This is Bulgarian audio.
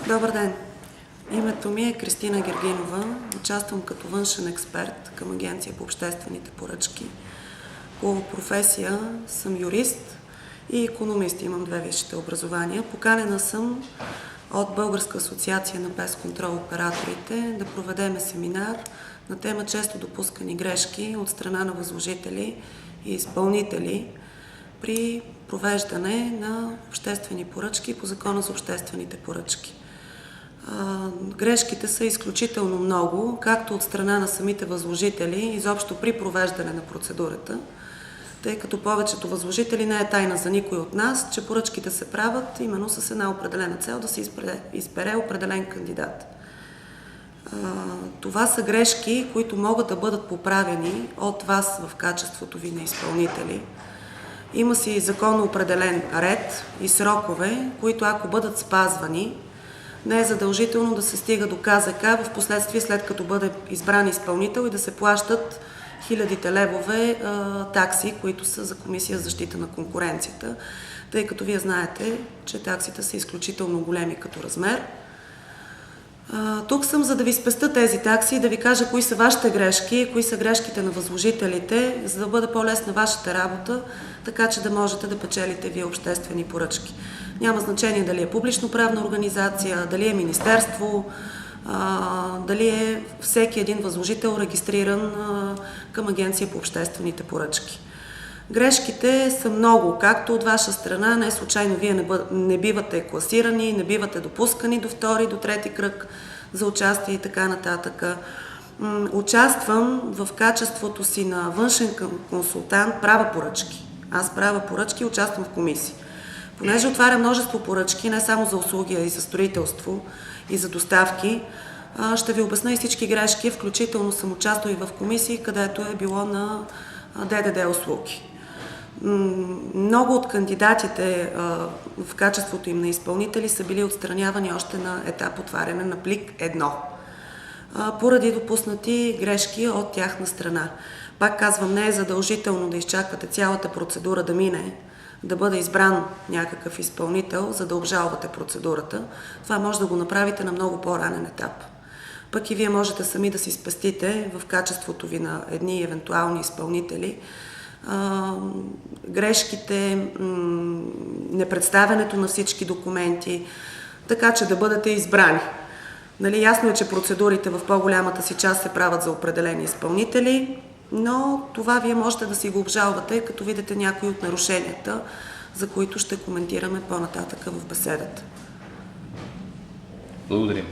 Добър ден! Името ми е Кристина Гергинова. Участвам като външен експерт към Агенция по обществените поръчки. По професия съм юрист и икономист. Имам две висшите образования. Поканена съм от Българска асоциация на безконтрол операторите да проведеме семинар на тема често допускани грешки от страна на възложители и изпълнители при провеждане на обществени поръчки по Закона за обществените поръчки. Грешките са изключително много, както от страна на самите възложители, изобщо при провеждане на процедурата, тъй като повечето възложители не е тайна за никой от нас, че поръчките се правят именно с една определена цел да се избере определен кандидат. Това са грешки, които могат да бъдат поправени от вас в качеството ви на изпълнители. Има си законно определен ред и срокове, които ако бъдат спазвани, не е задължително да се стига до КЗК в последствие, след като бъде избран изпълнител и да се плащат хилядите левове такси, които са за Комисия за защита на конкуренцията, тъй като вие знаете, че таксите са изключително големи като размер. Тук съм, за да ви спестя тези такси и да ви кажа кои са вашите грешки, кои са грешките на възложителите, за да бъде по-лесна вашата работа, така че да можете да печелите вие обществени поръчки. Няма значение дали е публично-правна организация, дали е министерство, дали е всеки един възложител регистриран към Агенция по обществените поръчки. Грешките са много, както от ваша страна, не случайно вие не бивате класирани, не бивате допускани до втори, до трети кръг за участие и така нататък. Участвам в качеството си на външен консултант, правя поръчки. Аз правя поръчки и участвам в комисии. Понеже отваря множество поръчки, не само за услуги, а и за строителство и за доставки, ще ви обясня и всички грешки, включително съм участвала и в комисии, където е било на ДДД услуги. Много от кандидатите в качеството им на изпълнители са били отстранявани още на етап отваряне на плик 1, поради допуснати грешки от тяхна страна. Пак казвам, не е задължително да изчаквате цялата процедура да мине, да бъде избран някакъв изпълнител, за да обжалвате процедурата. Това може да го направите на много по-ранен етап. Пък и вие можете сами да си спестите в качеството ви на едни евентуални изпълнители грешките, непредставянето на всички документи, така че да бъдете избрани. Ясно е, че процедурите в по-голямата си част се правят за определени изпълнители, но това вие можете да си го обжалвате, като видите някои от нарушенията, за които ще коментираме по-нататък в беседата. Благодарим.